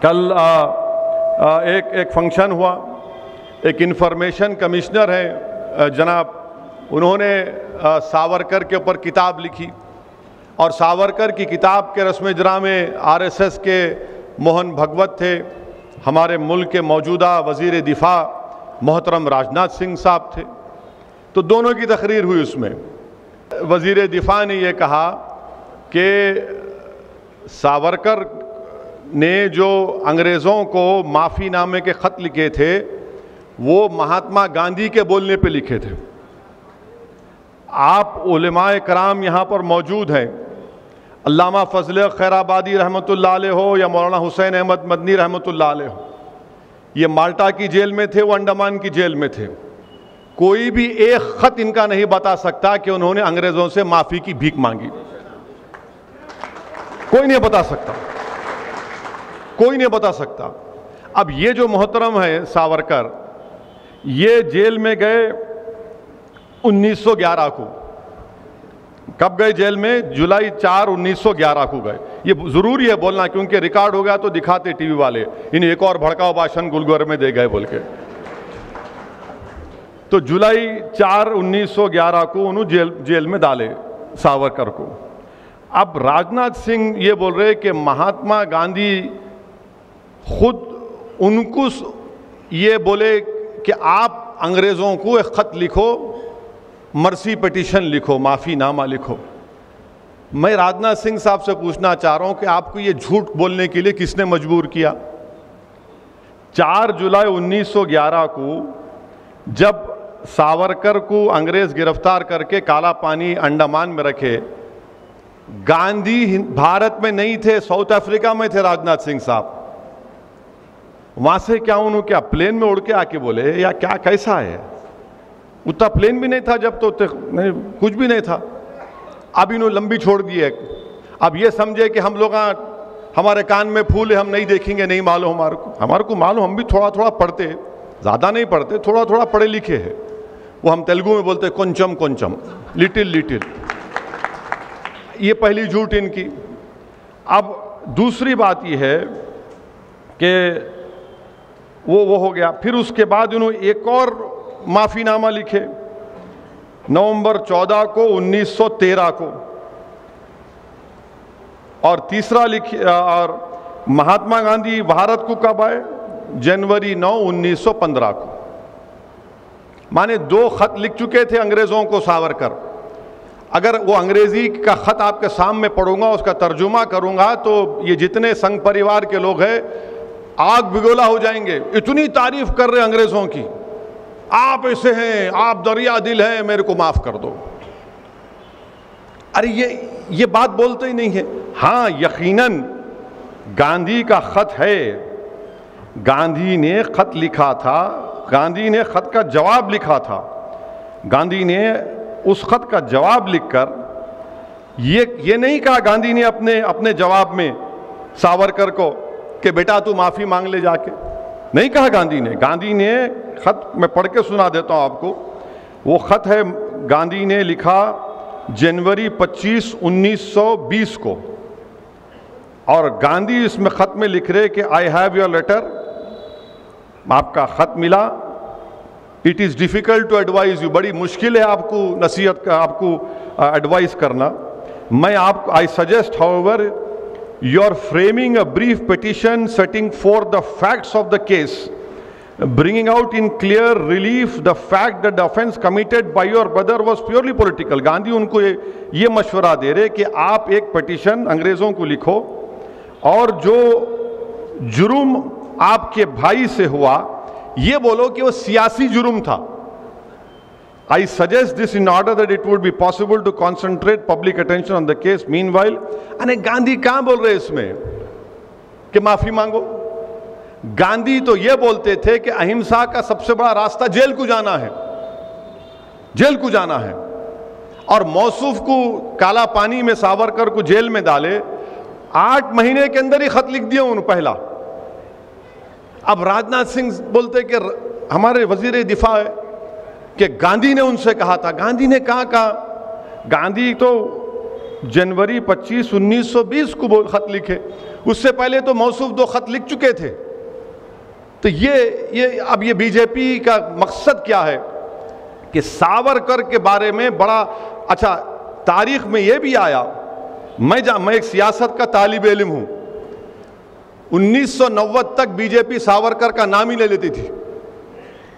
कल एक फंक्शन हुआ, एक इंफॉर्मेशन कमिश्नर है जनाब, उन्होंने सावरकर के ऊपर किताब लिखी और सावरकर की किताब के रस्म इजरा में आरएसएस के मोहन भगवत थे, हमारे मुल्क के मौजूदा वज़ीर दिफा मोहतरम राजनाथ सिंह साहब थे। तो दोनों की तकरीर हुई। उसमें वज़ीर दिफा ने यह कहा कि सावरकर ने जो अंग्रेज़ों को माफ़ीनामे के ख़त लिखे थे वो महात्मा गांधी के बोलने पे लिखे थे। आप उलमाए कराम यहाँ पर मौजूद हैं, अल्लामा फजल खैराबादी रहमतुल्लाह अलैह हो या मौलाना हुसैन अहमद मदनी रहमतुल्लाह अलैह हो, ये माल्टा की जेल में थे, वो अंडमान की जेल में थे। कोई भी एक ख़त इनका नहीं बता सकता कि उन्होंने अंग्रेज़ों से माफ़ी की भीख मांगी। कोई नहीं बता सकता, कोई नहीं बता सकता। अब ये जो मोहतरम है सावरकर, ये जेल में गए 1911 को। कब गए जेल में? जुलाई 4, 1911 को गए। ये जरूरी है बोलना क्योंकि रिकॉर्ड हो गया तो दिखाते टीवी वाले, इन्हें एक और भड़काऊ भाषण गुलगोर में दे गए बोल के। तो जुलाई 4, 1911 को उन्होंने जेल में डाले सावरकर को। अब राजनाथ सिंह ये बोल रहे कि महात्मा गांधी खुद उनको ये बोले कि आप अंग्रेज़ों को एक ख़त लिखो, मर्सी पिटीशन लिखो, माफ़ीनामा लिखो। मैं राजनाथ सिंह साहब से पूछना चाह रहा हूं कि आपको ये झूठ बोलने के लिए किसने मजबूर किया? 4 जुलाई 1911 को जब सावरकर को अंग्रेज़ गिरफ्तार करके काला पानी अंडमान में रखे, गांधी भारत में नहीं थे, साउथ अफ्रीका में थे राजनाथ सिंह साहब। वहां से क्या उन्होंने क्या प्लेन में उड़ के आके बोले या क्या, कैसा है? उतना प्लेन भी नहीं था जब, तो नहीं, कुछ भी नहीं था। अब इन्होंने लंबी छोड़ दी है। अब ये समझे कि हम लोग हमारे कान में फूल है, हम नहीं देखेंगे, नहीं मालूम हमारे को मालूम, हम भी थोड़ा थोड़ा पढ़ते हैं, ज़्यादा नहीं पढ़ते, थोड़ा थोड़ा पढ़े लिखे हैं। वो हम तेलुगु में बोलते हैं కొంచెం కొంచెం, लिटिल लिटिल। ये पहली झूठ इनकी। अब दूसरी बात यह है कि वो हो गया। फिर उसके बाद उन्होंने एक और माफ़ीनामा लिखे नवंबर 14 को 1913 को, और तीसरा लिखे और महात्मा गांधी भारत को कब आए? जनवरी 9, 1915 को। माने 2 खत लिख चुके थे अंग्रेज़ों को सावरकर। अगर वो अंग्रेज़ी का ख़त आपके सामने पढ़ूंगा, उसका तर्जुमा करूंगा, तो ये जितने संघ परिवार के लोग हैं आग बिगोला हो जाएंगे। इतनी तारीफ कर रहे अंग्रेज़ों की, आप ऐसे हैं, आप दरिया दिल हैं, मेरे को माफ़ कर दो। अरे ये बात बोलते ही नहीं है। हाँ, यकीनन गांधी का ख़त है, गांधी ने ख़त लिखा था, गांधी ने ख़त का जवाब लिखा था। गांधी ने उस ख़त का जवाब लिखकर ये नहीं कहा गांधी ने अपने जवाब में सावरकर को कि बेटा तू माफ़ी मांग ले जाके, नहीं कहा गांधी ने। गांधी ने ख़त मैं पढ़ के सुना देता हूँ आपको। वो ख़त है, गांधी ने लिखा जनवरी 25, 1920 को, और गांधी इसमें ख़त में लिख रहे कि आई हैव योर लेटर, आपका ख़त मिला। It is difficult to advise you, बड़ी मुश्किल है आपको नसीहत का, आपको एडवाइस करना। मैं आपको I suggest however you are framing a brief petition setting forth the facts of the case, bringing out in clear relief the fact that the offense committed by your brother was purely political. Gandhi उनको ये मशवरा दे रहे कि आप एक petition अंग्रेज़ों को लिखो और जो जुर्म आपके भाई से हुआ ये बोलो कि वो सियासी जुर्म था। I suggest this in order that it would be possible to concentrate public attention on the case. Meanwhile, अरे गांधी कहाँ बोल रहे इसमें कि माफी मांगो? गांधी तो ये बोलते थे कि अहिंसा का सबसे बड़ा रास्ता जेल को जाना है, जेल को जाना है। और मौसूफ को काला पानी में सावरकर को जेल में डाले, 8 महीने के अंदर ही खत लिख दिया उन्होंने पहला। अब राजनाथ सिंह बोलते कि हमारे वजीर दिफा है कि गांधी ने उनसे कहा था। गांधी ने कहा? गांधी तो जनवरी 25, 1920 को खत लिखे। उससे पहले तो मौसूफ 2 खत लिख चुके थे। तो अब ये बीजेपी का मकसद क्या है कि सावरकर के बारे में बड़ा अच्छा, तारीख में ये भी आया, मैं एक सियासत का तालिब इल्म हूं, 1990 तक बीजेपी सावरकर का नाम ही नहीं लेती थी,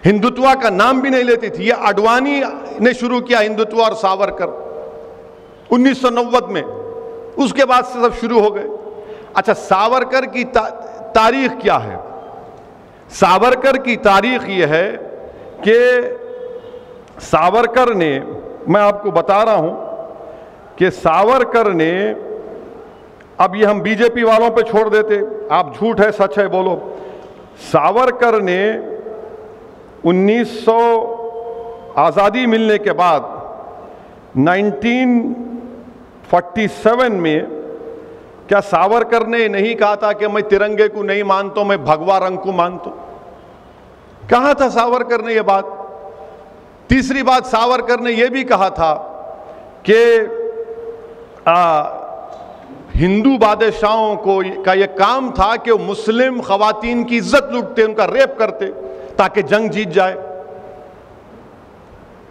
हिंदुत्व का नाम भी नहीं लेती थी। ये आडवाणी ने शुरू किया हिंदुत्व और सावरकर 1990 में, उसके बाद से सब शुरू हो गए। अच्छा, सावरकर की तारीख क्या है? सावरकर की तारीख ये है कि सावरकर ने, मैं आपको बता रहा हूं कि सावरकर ने, अब ये हम बीजेपी वालों पे छोड़ देते, आप झूठ है सच है बोलो। सावरकर ने 1900 आज़ादी मिलने के बाद 1947 में, क्या सावरकर ने नहीं कहा था कि मैं तिरंगे को नहीं मानता, मैं भगवा रंग को मानता? कहा था सावरकर ने यह बात। तीसरी बात, सावरकर ने यह भी कहा था कि हिंदू बादशाहों को का यह काम था कि वो मुस्लिम खवातीन की इज्जत लूटते, उनका रेप करते ताकि जंग जीत जाए।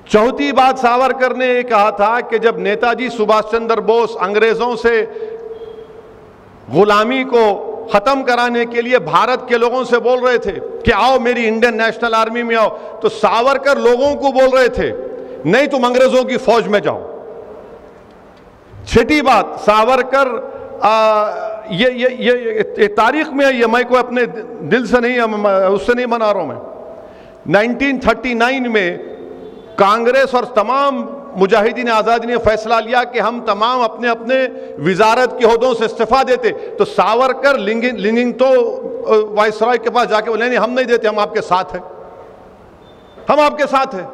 चौथी बात सावरकर ने यह कहा था कि जब नेताजी सुभाष चंद्र बोस अंग्रेजों से गुलामी को खत्म कराने के लिए भारत के लोगों से बोल रहे थे कि आओ मेरी इंडियन नेशनल आर्मी में आओ, तो सावरकर लोगों को बोल रहे थे नहीं तुम अंग्रेजों की फौज में जाओ। छठी बात, सावरकर ये तारीख में है, ये मैं कोई अपने दिल से नहीं, उससे नहीं मना रहा हूं मैं। 1939 में कांग्रेस और तमाम मुजाहिदीन आज़ादी ने फैसला लिया कि हम तमाम अपने अपने विजारत के ओहदों से इस्तीफा देते, तो सावरकर लिंगिंग तो वायसराय के पास जाके बोले नहीं हम नहीं देते, हम आपके साथ हैं, हम आपके साथ हैं।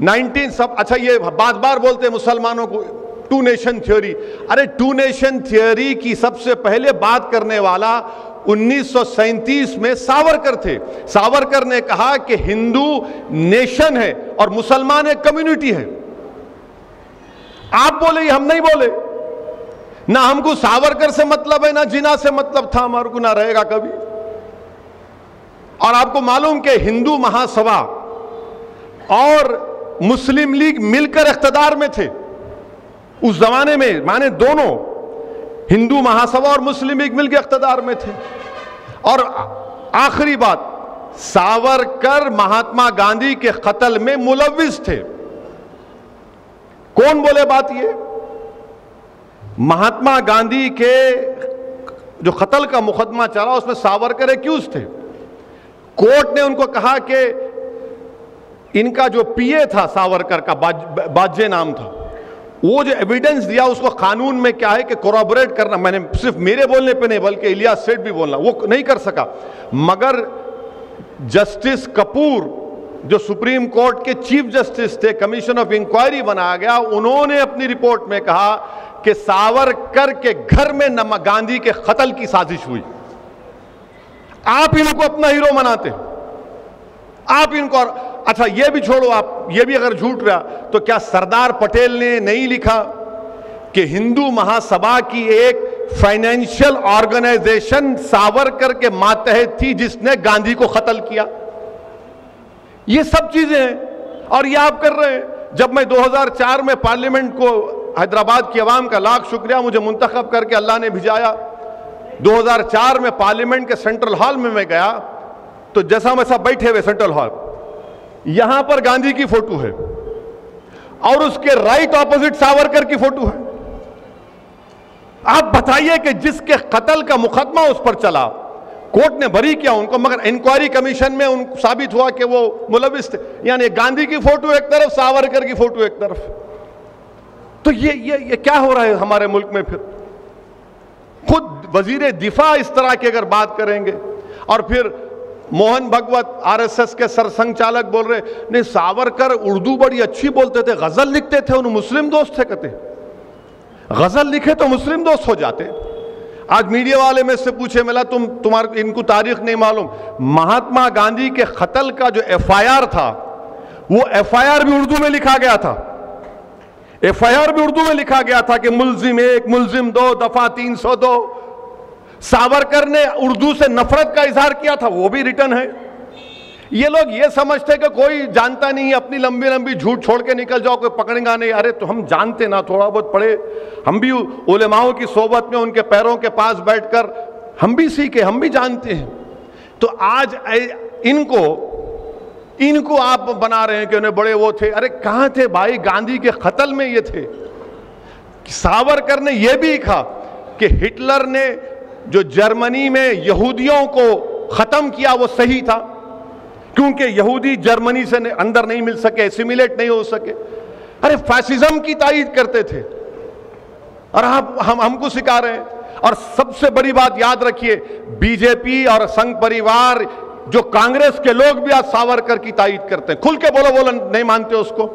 19 सब अच्छा, ये बार बार बोलते हैं मुसलमानों को 2 नेशन थ्योरी। अरे 2 नेशन थ्योरी की सबसे पहले बात करने वाला 1937 में सावरकर थे। सावरकर ने कहा कि हिंदू नेशन है और मुसलमान एक कम्युनिटी है। आप बोले, हम नहीं बोले। ना हमको सावरकर से मतलब है, ना जिना से मतलब था, हमारे को ना रहेगा कभी। और आपको मालूम कि हिंदू महासभा और मुस्लिम लीग मिलकर इख्तिदार में थे उस जमाने में, माने दोनों, हिंदू महासभा और मुस्लिम लीग मिलकर इख्तिदार में थे। और आखिरी बात, सावरकर महात्मा गांधी के कत्ल में मुलव्विस थे। कौन बोले बात? ये महात्मा गांधी के जो कत्ल का मुकदमा चला उसमें सावरकर एक्यूज थे। कोर्ट ने उनको कहा कि इनका जो पीए था सावरकर का, बाजे नाम था, वो जो एविडेंस दिया उसको कानून में क्या है कि कोरॉबोरेट करना, मैंने सिर्फ मेरे बोलने पे नहीं बल्कि इलियास सेठ भी बोलना, वो नहीं कर सका। मगर जस्टिस कपूर जो सुप्रीम कोर्ट के चीफ जस्टिस थे, कमीशन ऑफ इंक्वायरी बनाया गया, उन्होंने अपनी रिपोर्ट में कहा कि सावरकर के घर में गांधी के कत्ल की साजिश हुई। आप इनको अपना हीरो मनाते, आप इनको। अच्छा ये भी छोड़ो, आप ये भी अगर झूठ रहा तो क्या सरदार पटेल ने नहीं लिखा कि हिंदू महासभा की एक फाइनेंशियल ऑर्गेनाइजेशन सावरकर के मातहत थी जिसने गांधी को कत्ल किया? ये सब चीजें हैं और ये आप कर रहे हैं। जब मैं 2004 में पार्लियामेंट को, हैदराबाद की आवाम का लाख शुक्रिया, मुझे मुंतखब करके अल्लाह ने भिजाया। 2004 में पार्लियामेंट के सेंट्रल हॉल में मैं गया तो जैसा वैसा बैठे हुए सेंट्रल हॉल, यहां पर गांधी की फोटो है और उसके राइट ऑपोजिट सावरकर की फोटो है। आप बताइए कि जिसके कत्ल का मुकदमा उस पर चला, कोर्ट ने बरी किया उनको, मगर इंक्वायरी कमीशन में उनको साबित हुआ कि वो मुलविस थे। यानी गांधी की फोटो एक तरफ, सावरकर की फोटो एक तरफ। तो ये क्या हो रहा है हमारे मुल्क में? फिर खुद वजीर दिफा इस तरह की अगर बात करेंगे, और फिर मोहन भगवत आरएसएस के सरसंघचालक बोल रहे नहीं सावरकर उर्दू बड़ी अच्छी बोलते थे, गजल लिखते थे, उन्हें मुस्लिम दोस्त थे। कहते गजल लिखे तो मुस्लिम दोस्त हो जाते। आज मीडिया वाले में से पूछे, मिला तुम्हारे इनको तारीख नहीं मालूम, महात्मा गांधी के कत्ल का जो एफआईआर था वो एफआईआर भी उर्दू में लिखा गया था। FIR भी उर्दू में लिखा गया था कि मुल्जिम 1, मुल्जिम 2, दफा 302। सावरकर ने उर्दू से नफरत का इजहार किया था, वो भी रिटर्न है। ये लोग ये समझते कि कोई जानता नहीं है, अपनी लंबी लंबी झूठ छोड़ के निकल जाओ, कोई पकड़ेगा नहीं। अरे तो हम जानते ना, थोड़ा बहुत पढ़े, हम भी उलेमाओं की सोबत में उनके पैरों के पास बैठकर हम भी सीखे, हम भी जानते हैं। तो आज इनको आप बना रहे हैं कि उन्हें बड़े वो थे। अरे कहां थे भाई, गांधी के कत्ल में ये थे। सावरकर ने यह भी लिखा कि हिटलर ने जो जर्मनी में यहूदियों को खत्म किया वो सही था, क्योंकि यहूदी जर्मनी से अंदर नहीं मिल सके, एसिमिलेट नहीं हो सके। अरे फैसिज्म की तायीद करते थे और हमको सिखा रहे हैं। और सबसे बड़ी बात याद रखिए, बीजेपी और संघ परिवार, जो कांग्रेस के लोग भी आज सावरकर की तायीद करते हैं। खुल के बोलो नहीं मानते उसको।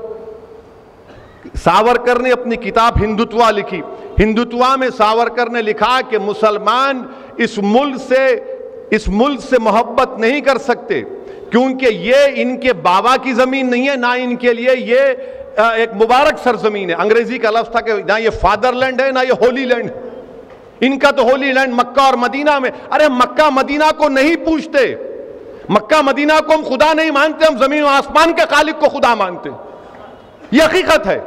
सावरकर ने अपनी किताब हिंदुत्वा लिखी। हिंदुत्वा में सावरकर ने लिखा कि मुसलमान इस मुल्क से मोहब्बत नहीं कर सकते, क्योंकि ये इनके बाबा की जमीन नहीं है, ना इनके लिए ये एक मुबारक सरजमीन है। अंग्रेजी का लफ्ज था कि ना ये फादरलैंड है, ना ये होली लैंड। इनका तो होली लैंड मक्का और मदीना में। अरे मक्का मदीना को नहीं पूछते, मक्का मदीना को हम खुदा नहीं मानते, हम जमीन और आसमान के खालिक को खुदा मानते। यह हकीकत है।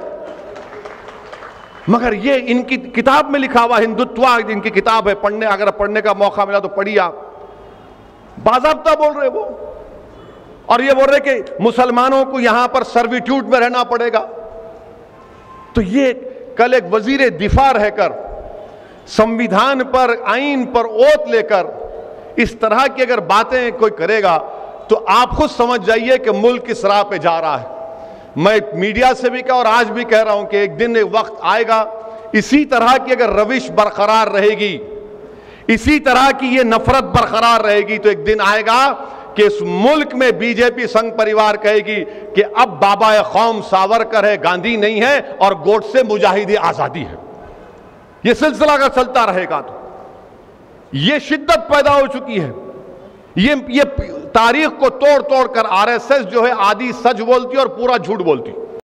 मगर ये इनकी किताब में लिखा हुआ हिंदुत्वा, इनकी किताब है, पढ़ने, अगर पढ़ने का मौका मिला तो पढ़िए आप। बाज़ाब्ता बोल रहे वो, और ये बोल रहे कि मुसलमानों को यहां पर सर्विट्यूड में रहना पड़ेगा। तो ये कल एक वजीर दिफा रहकर, संविधान पर, आईन पर ओत लेकर इस तरह की अगर बातें कोई करेगा तो आप खुद समझ जाइए कि मुल्क किस राह पे जा रहा है। मैं मीडिया से भी कहा और आज भी कह रहा हूं कि एक दिन एक वक्त आएगा, इसी तरह की अगर रविश बरकरार रहेगी, इसी तरह की ये नफरत बरकरार रहेगी, तो एक दिन आएगा कि इस मुल्क में बीजेपी संघ परिवार कहेगी कि अब बाबा कौम सावरकर है, गांधी नहीं है, और गोडसे मुजाहिद आजादी है। ये सिलसिला अगर चलता रहेगा तो ये शिद्दत पैदा हो चुकी है। ये तारीख को तोड़ तोड़ कर RSS जो है आधी सच बोलती और पूरा झूठ बोलती।